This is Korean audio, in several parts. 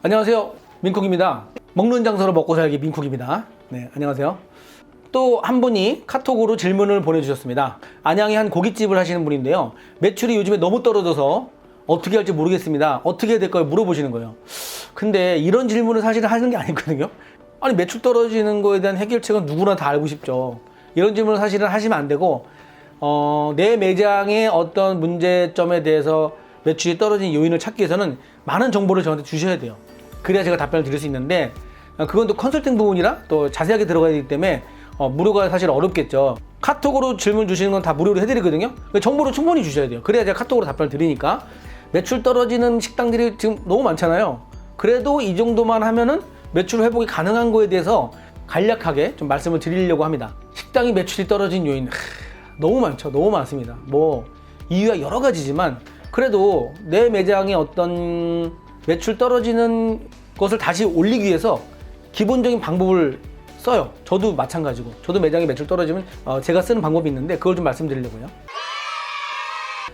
안녕하세요, 민쿡입니다. 먹는 장소로 먹고 살기 민쿡입니다. 네, 안녕하세요. 또 한 분이 카톡으로 질문을 보내주셨습니다. 안양에 한 고깃집을 하시는 분인데요, 매출이 요즘에 너무 떨어져서 어떻게 할지 모르겠습니다. 어떻게 해야 될까요? 물어보시는 거예요. 근데 이런 질문을 사실은 하는 게 아니거든요. 아니, 매출 떨어지는 거에 대한 해결책은 누구나 다 알고 싶죠. 이런 질문을 사실은 하시면 안 되고, 내 매장의 어떤 문제점에 대해서 매출이 떨어진 요인을 찾기 위해서는 많은 정보를 저한테 주셔야 돼요. 그래야 제가 답변을 드릴 수 있는데, 그건 또 컨설팅 부분이라 또 자세하게 들어가야 되기 때문에 무료가 사실 어렵겠죠. 카톡으로 질문 주시는 건 다 무료로 해드리거든요. 정보를 충분히 주셔야 돼요. 그래야 제가 카톡으로 답변을 드리니까. 매출 떨어지는 식당들이 지금 너무 많잖아요. 그래도 이 정도만 하면은 매출 회복이 가능한 거에 대해서 간략하게 좀 말씀을 드리려고 합니다. 식당이 매출이 떨어진 요인 너무 많죠. 너무 많습니다. 뭐 이유가 여러 가지지만 그래도 내 매장의 어떤 매출 떨어지는 것을 다시 올리기 위해서 기본적인 방법을 써요. 저도 마찬가지고. 저도 매장의 매출 떨어지면 제가 쓰는 방법이 있는데 그걸 좀 말씀드리려고요.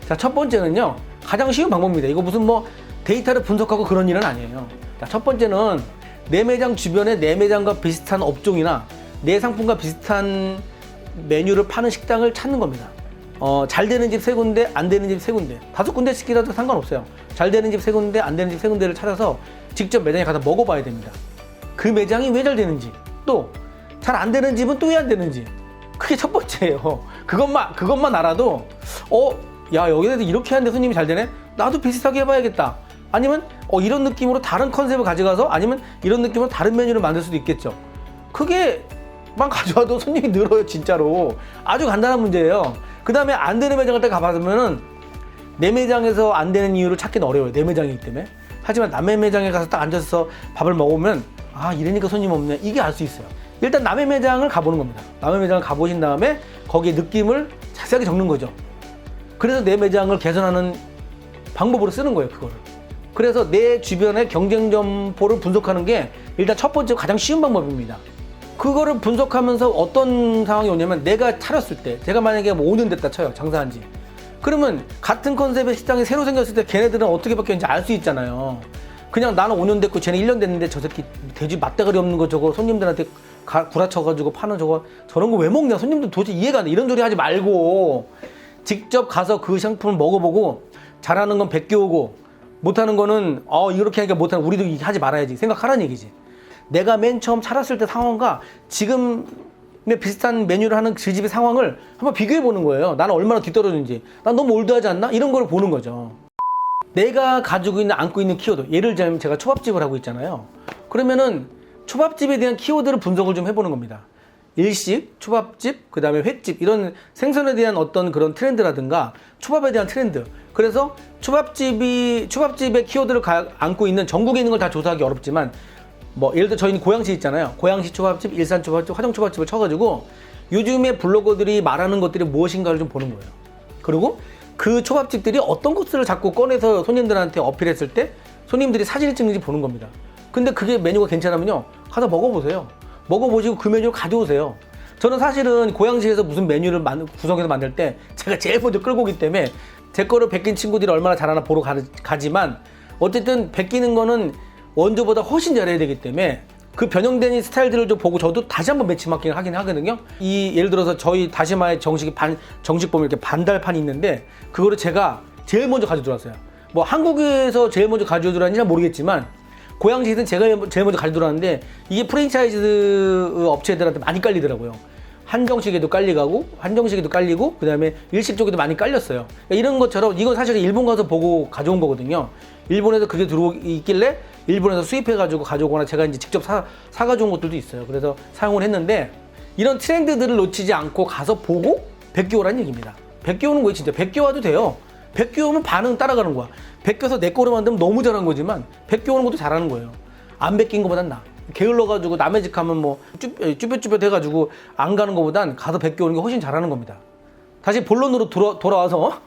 자, 첫 번째는요, 가장 쉬운 방법입니다. 이거 무슨 뭐 데이터를 분석하고 그런 일은 아니에요. 자, 첫 번째는 내 매장 주변에 내 매장과 비슷한 업종이나 내 상품과 비슷한 메뉴를 파는 식당을 찾는 겁니다. 잘 되는 집 3군데, 안 되는 집 3군데, 5군데씩이라도 상관없어요. 잘 되는 집 3군데, 안 되는 집 3군데를 찾아서 직접 매장에 가서 먹어봐야 됩니다. 그 매장이 왜 잘 되는지, 또 잘 안 되는 집은 또 왜 안 되는지. 그게 첫 번째예요. 그것만 알아도 야, 여기서 이렇게 하는데 손님이 잘 되네? 나도 비슷하게 해봐야겠다. 아니면 이런 느낌으로 다른 컨셉을 가져가서, 아니면 이런 느낌으로 다른 메뉴를 만들 수도 있겠죠. 그게만 가져와도 손님이 늘어요. 진짜로 아주 간단한 문제예요. 그 다음에 안 되는 매장을 딱 가봐보면은 내 매장에서 안 되는 이유를 찾기는 어려워요. 내 매장이기 때문에. 하지만 남의 매장에 가서 딱 앉아서 밥을 먹으면 이러니까 손님 없네, 이게 알 수 있어요. 일단 남의 매장을 가보는 겁니다. 남의 매장을 가보신 다음에 거기에 느낌을 자세하게 적는 거죠. 그래서 내 매장을 개선하는 방법으로 쓰는 거예요, 그거를. 그래서 내 주변의 경쟁 점포를 분석하는 게 일단 첫 번째 가장 쉬운 방법입니다. 그거를 분석하면서 어떤 상황이 오냐면, 내가 차렸을 때, 제가 만약에 뭐 5년 됐다 쳐요, 장사한 지. 그러면 같은 컨셉의 식당이 새로 생겼을 때 걔네들은 어떻게 바뀌었는지 알 수 있잖아요. 그냥 나는 5년 됐고 쟤는 1년 됐는데 저 새끼 돼지 맛대가리 없는 거 저거 손님들한테 구라쳐가지고 파는 저런 거 왜 먹냐, 손님들 도대체 이해가 안 돼. 이런 소리 하지 말고 직접 가서 그 상품을 먹어보고, 잘하는 건 베껴오고 못하는 거는 이렇게 하니까 못하는, 우리도 이렇게 하지 말아야지 생각하라는 얘기지. 내가 맨 처음 차렸을 때 상황과 지금 비슷한 메뉴를 하는 그 집의 상황을 한번 비교해 보는 거예요. 나는 얼마나 뒤떨어졌는지, 난 너무 올드하지 않나, 이런 걸 보는 거죠. 내가 가지고 있는, 안고 있는 키워드, 예를 들자면 제가 초밥집을 하고 있잖아요. 그러면은 초밥집에 대한 키워드를 분석을 좀 해보는 겁니다. 일식, 초밥집, 그 다음에 횟집, 이런 생선에 대한 어떤 그런 트렌드라든가 초밥에 대한 트렌드. 그래서 초밥집의 키워드를 안고 있는, 전국에 있는 걸 다 조사하기 어렵지만, 뭐 예를 들어 저희는 고양시 있잖아요. 고양시 초밥집, 일산 초밥집, 화정 초밥집을 쳐가지고 요즘에 블로거들이 말하는 것들이 무엇인가를 좀 보는 거예요. 그리고 그 초밥집들이 어떤 것들을 자꾸 꺼내서 손님들한테 어필했을 때 손님들이 사진을 찍는지 보는 겁니다. 근데 그게 메뉴가 괜찮으면요, 가서 먹어보세요. 먹어보시고 그 메뉴를 가져오세요. 저는 사실은 고양시에서 무슨 메뉴를 구성해서 만들 때 제가 제일 먼저 끌고 오기 때문에 제 거를 베낀 친구들이 얼마나 잘하나 보러 가지만, 어쨌든 베끼는 거는 원조보다 훨씬 잘해야 되기 때문에 그 변형된 스타일들을 좀 보고 저도 다시 한번 매치마킹을 하긴 하거든요. 예를 들어서 저희 다시마의 정식 보면 이렇게 반달판이 있는데, 그거를 제가 제일 먼저 가져들었어요. 뭐 한국에서 제일 먼저 가져들었는지는 모르겠지만 고양시에서는 제가 제일 먼저 가져들었는데, 이게 프랜차이즈 업체들한테 많이 깔리더라고요. 한정식에도 깔리고 그 다음에 일식 쪽에도 많이 깔렸어요. 그러니까 이런 것처럼 이건 사실 일본 가서 보고 가져온 거거든요. 일본에서 그게 들어있길래 일본에서 수입해가지고 가져오거나 제가 이제 직접 사가져온 것들도 있어요. 그래서 사용을 했는데, 이런 트렌드들을 놓치지 않고 가서 보고 베껴오라는 얘기입니다. 베껴오는 거예요. 진짜 베껴와도 돼요. 베껴오면 반응 따라가는 거야. 베껴서 내 거로 만들면 너무 잘한 거지만 베껴오는 것도 잘하는 거예요. 안 베낀 것보단 나아. 게을러가지고 남의 집 가면 뭐 쭈뼛쭈뼛 해가지고 안 가는 것보단 가서 베껴오는 게 훨씬 잘하는 겁니다. 다시 본론으로 돌아와서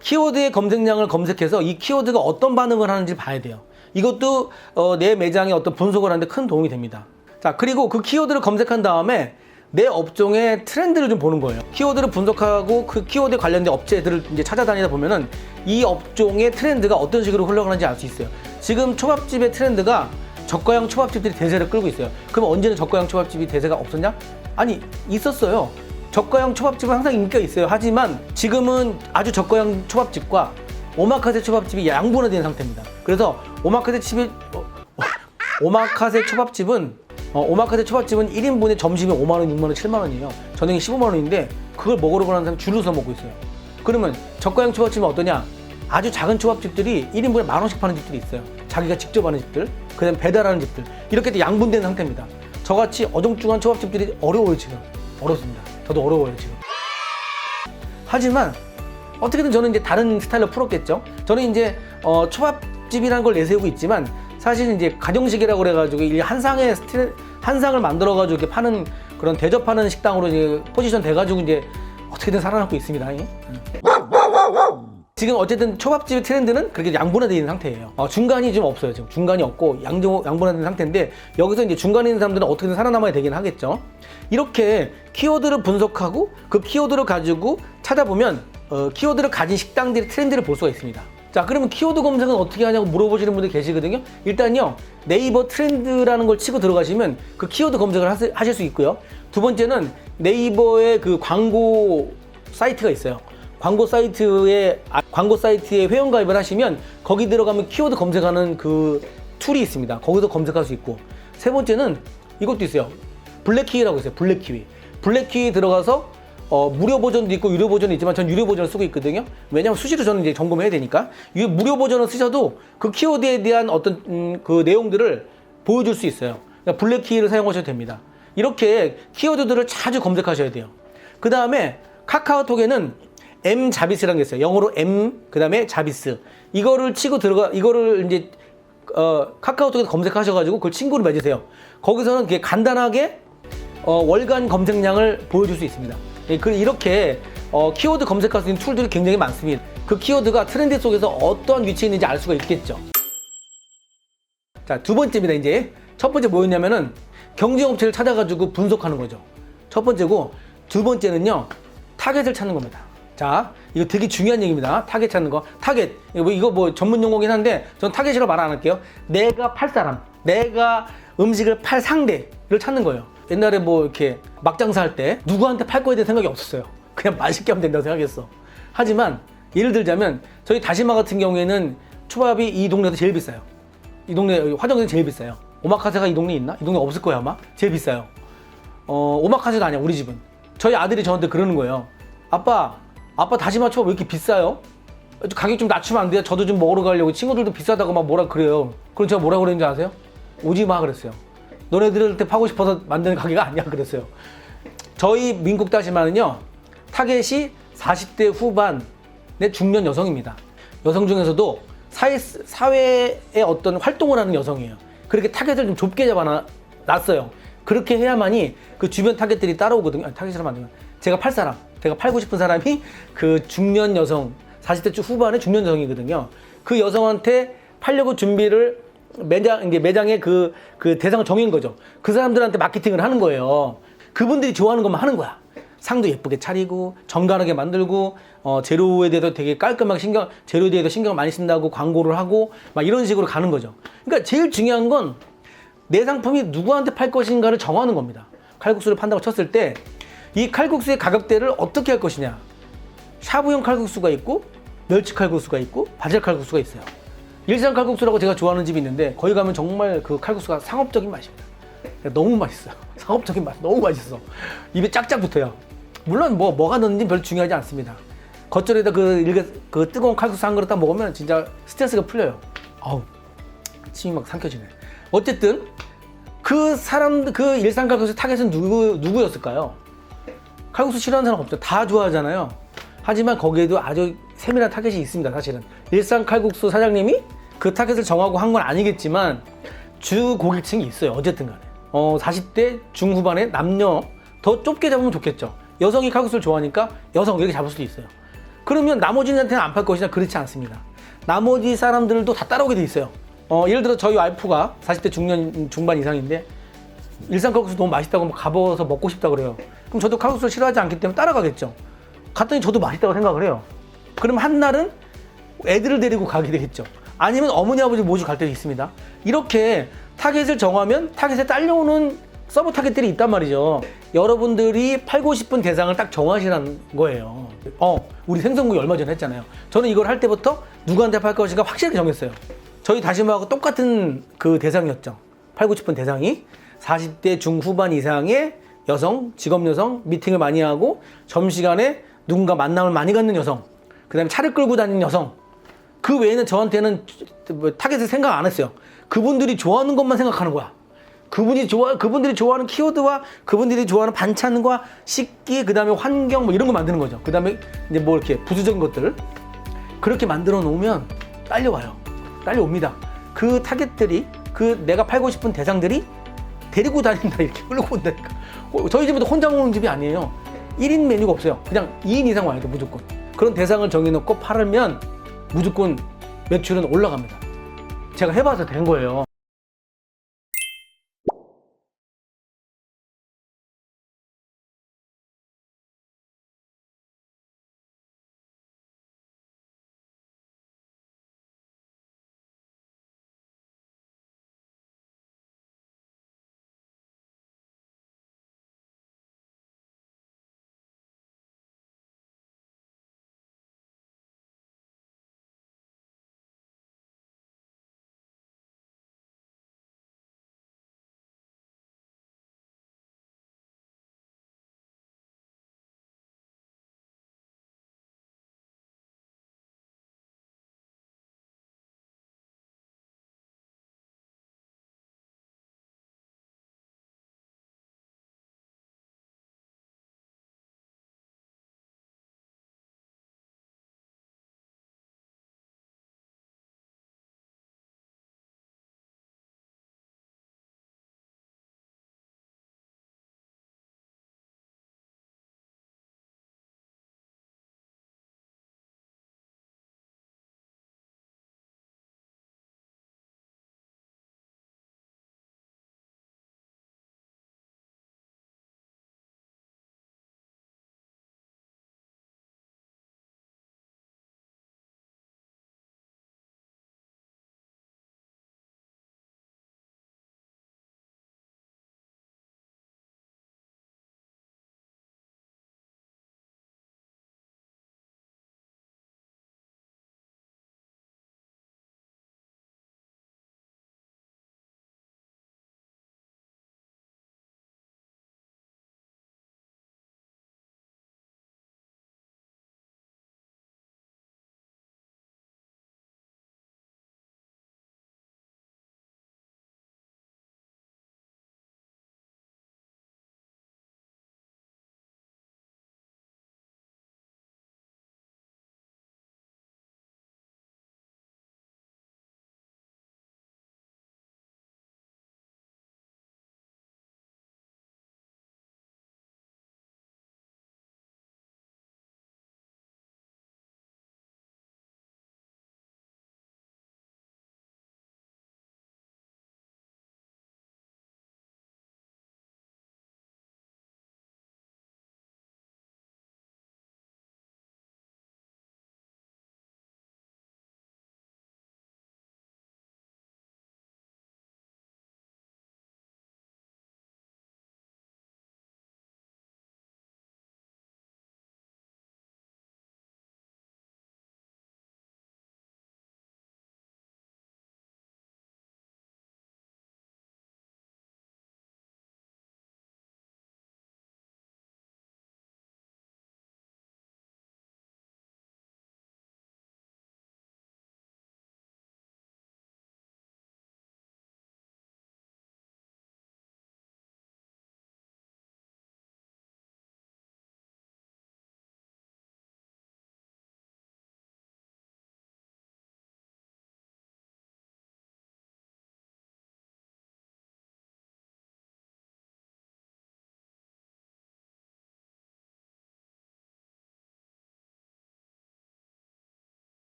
키워드의 검색량을 검색해서 이 키워드가 어떤 반응을 하는지 봐야 돼요. 이것도 내 매장의 어떤 분석을 하는데 큰 도움이 됩니다. 자, 그리고 그 키워드를 검색한 다음에 내 업종의 트렌드를 좀 보는 거예요. 키워드를 분석하고 그 키워드에 관련된 업체들을 이제 찾아다니다 보면은 이 업종의 트렌드가 어떤 식으로 흘러가는지 알 수 있어요. 지금 초밥집의 트렌드가 저가형 초밥집들이 대세를 끌고 있어요. 그럼 언제는 저가형 초밥집이 대세가 없었냐? 아니, 있었어요. 저가형 초밥집은 항상 인기가 있어요. 하지만 지금은 아주 저가형 초밥집과 오마카세 초밥집이 양분화된 상태입니다. 그래서 오마카세 초밥집은 1인분에 점심이 5만원, 6만원, 7만원이에요. 저녁이 15만원인데 그걸 먹으러 가는 사람 줄을 서 먹고 있어요. 그러면 저가형 초밥집은 어떠냐? 아주 작은 초밥집들이 1인분에 만원씩 파는 집들이 있어요. 자기가 직접 하는 집들, 그 다음에 배달하는 집들, 이렇게 양분된 상태입니다. 저같이 어중중한 초밥집들이 어려워요. 지금 어렵습니다. 저도 어려워요 지금. 하지만 어떻게든 저는 이제 다른 스타일로 풀었겠죠. 저는 이제 초밥집이라는 걸 내세우고 있지만 사실 이제 가정식이라고 그래가지고 이 한 상을 만들어가지고 이렇게 파는 그런 대접하는 식당으로 이제 포지션 돼가지고 이제 어떻게든 살아남고 있습니다. 지금 어쨌든 초밥집의 트렌드는 그렇게 양분화되어 있는 상태예요. 중간이 좀 없어요. 지금 중간이 없고 양분화된 상태인데 여기서 이제 중간에 있는 사람들은 어떻게든 살아남아야 되긴 하겠죠. 이렇게 키워드를 분석하고 그 키워드를 가지고 찾아보면 키워드를 가진 식당들의 트렌드를 볼 수가 있습니다. 자, 그러면 키워드 검색은 어떻게 하냐고 물어보시는 분들 계시거든요. 일단요, 네이버 트렌드라는 걸 치고 들어가시면 그 키워드 검색을 하실 수 있고요. 두 번째는 네이버의 그 광고 사이트가 있어요. 광고 사이트에 회원가입을 하시면 거기 들어가면 키워드 검색하는 그 툴이 있습니다. 거기서 검색할 수 있고, 세 번째는 이것도 있어요. 블랙키위라고 있어요. 블랙키위 들어가서 무료 버전도 있고 유료 버전도 있지만 전 유료 버전을 쓰고 있거든요. 왜냐하면 수시로 저는 이제 점검해야 되니까. 무료 버전을 쓰셔도 그 키워드에 대한 어떤 그 내용들을 보여줄 수 있어요. 그러니까 블랙키위를 사용하셔도 됩니다. 이렇게 키워드들을 자주 검색하셔야 돼요. 그 다음에 카카오톡에는 자비스라는 게 있어요. 영어로 그 다음에 자비스. 이거를 치고 이거를 이제 카카오톡에서 검색하셔가지고 그걸 친구를 맺으세요. 거기서는 그게 간단하게 월간 검색량을 보여줄 수 있습니다. 이렇게 키워드 검색할 수 있는 툴들이 굉장히 많습니다. 그 키워드가 트렌드 속에서 어떠한 위치에 있는지 알 수가 있겠죠. 자, 두 번째입니다. 이제 첫 번째 뭐였냐면은 경쟁업체를 찾아가지고 분석하는 거죠. 첫 번째고, 두 번째는요, 타겟을 찾는 겁니다. 자, 이거 되게 중요한 얘기입니다. 타겟 찾는 거. 타겟. 이거 뭐 전문 용어긴 한데, 전 타겟이라고 말 안 할게요. 내가 팔 사람, 내가 음식을 팔 상대를 찾는 거예요. 옛날에 뭐 이렇게 막장사 할 때 누구한테 팔 거에 대한 생각이 없었어요. 그냥 맛있게 하면 된다고 생각했어. 하지만 예를 들자면 저희 다시마 같은 경우에는 초밥이 이 동네에서 제일 비싸요. 이 동네 화정에서 제일 비싸요. 오마카세가 이 동네에 있나? 이 동네 없을 거야 아마. 제일 비싸요. 오마카세가 아니야 우리 집은. 저희 아들이 저한테 그러는 거예요. 아빠 다시마 초밥 왜 이렇게 비싸요? 가격 좀 낮추면 안 돼요? 저도 좀 먹으러 가려고. 친구들도 비싸다고 막 뭐라 그래요. 그럼 제가 뭐라 그랬는지 아세요? 오지 마 그랬어요. 너네들한테 파고 싶어서 만드는 가게가 아니야 그랬어요. 저희 민국 다시마는요, 타겟이 40대 후반의 중년 여성입니다. 여성 중에서도 사회에 어떤 활동을 하는 여성이에요. 그렇게 타겟을 좀 좁게 잡아놨어요. 그렇게 해야만이 그 주변 타겟들이 따라오거든요. 타겟이라 만들면 제가 팔고 싶은 사람이 그 중년 여성, 40대 후반의 중년 여성이거든요. 그 여성한테 팔려고 준비를 매장에 그 대상을 정한 거죠. 그 사람들한테 마케팅을 하는 거예요. 그분들이 좋아하는 것만 하는 거야. 상도 예쁘게 차리고 정갈하게 만들고 재료에 대해서 되게 깔끔하게 재료에 대해서 신경을 많이 쓴다고 광고를 하고 막 이런 식으로 가는 거죠. 그러니까 제일 중요한 건 내 상품이 누구한테 팔 것인가를 정하는 겁니다. 칼국수를 판다고 쳤을 때 이 칼국수의 가격대를 어떻게 할 것이냐. 샤브용 칼국수가 있고 멸치 칼국수가 있고 바질 칼국수가 있어요. 일산 칼국수라고 제가 좋아하는 집이 있는데 거기 가면 정말 그 칼국수가 상업적인 맛입니다. 너무 맛있어요. 상업적인 맛 너무 맛있어. 입에 짝짝 붙어요. 물론 뭐가 넣는지 별로 중요하지 않습니다. 겉절에다 그 뜨거운 칼국수 한 그릇 딱 먹으면 진짜 스트레스가 풀려요. 아우, 침이 막 삼켜지네. 어쨌든 그 일산 칼국수 타겟은 누구였을까요? 칼국수 싫어하는 사람 없죠. 다 좋아하잖아요. 하지만 거기에도 아주 세밀한 타겟이 있습니다. 사실은 일산 칼국수 사장님이 그 타겟을 정하고 한 건 아니겠지만 주 고객층이 있어요. 어쨌든 간에 40대 중후반의 남녀, 더 좁게 잡으면 좋겠죠. 여성이 칼국수를 좋아하니까 여성 이렇게 잡을 수도 있어요. 그러면 나머지한테는 안 팔 것이냐? 그렇지 않습니다. 나머지 사람들도 다 따라오게 돼 있어요. 예를 들어 저희 와이프가 40대 중반 이상인데 일산 칼국수 너무 맛있다고 가봐서 먹고 싶다 그래요. 그럼 저도 칼국수를 싫어하지 않기 때문에 따라가겠죠. 갔더니 저도 맛있다고 생각을 해요. 그럼 한 날은 애들을 데리고 가게 되겠죠. 아니면 어머니 아버지 모시고 갈 때도 있습니다. 이렇게 타겟을 정하면 타겟에 딸려오는 서브 타겟들이 있단 말이죠. 여러분들이 팔고 싶은 대상을 딱 정하시라는 거예요. 우리 생선구이 얼마 전에 했잖아요. 저는 이걸 할 때부터 누구한테 팔 것인가 확실하게 정했어요. 저희 다시마하고 똑같은 그 대상이었죠. 팔고 싶은 대상이 40대 중후반 이상의 여성, 직업 여성, 미팅을 많이 하고 점심시간에 누군가 만남을 많이 갖는 여성, 그 다음에 차를 끌고 다니는 여성. 그 외에는 저한테는 타겟을 생각 안 했어요. 그분들이 좋아하는 것만 생각하는 거야. 그분들이 좋아하는 키워드와 그분들이 좋아하는 반찬과 식기, 그 다음에 환경 뭐 이런 거 만드는 거죠. 그 다음에 이제 뭐 이렇게 부수적인 것들. 그렇게 만들어 놓으면 딸려와요. 딸려옵니다. 그 타겟들이, 그 내가 팔고 싶은 대상들이 데리고 다닌다, 이렇게 끌고 온다니까. 저희 집도 혼자 먹는 집이 아니에요. 1인 메뉴가 없어요. 그냥 2인 이상 와야 돼, 무조건. 그런 대상을 정해놓고 팔면 무조건 매출은 올라갑니다. 제가 해봐서 된 거예요.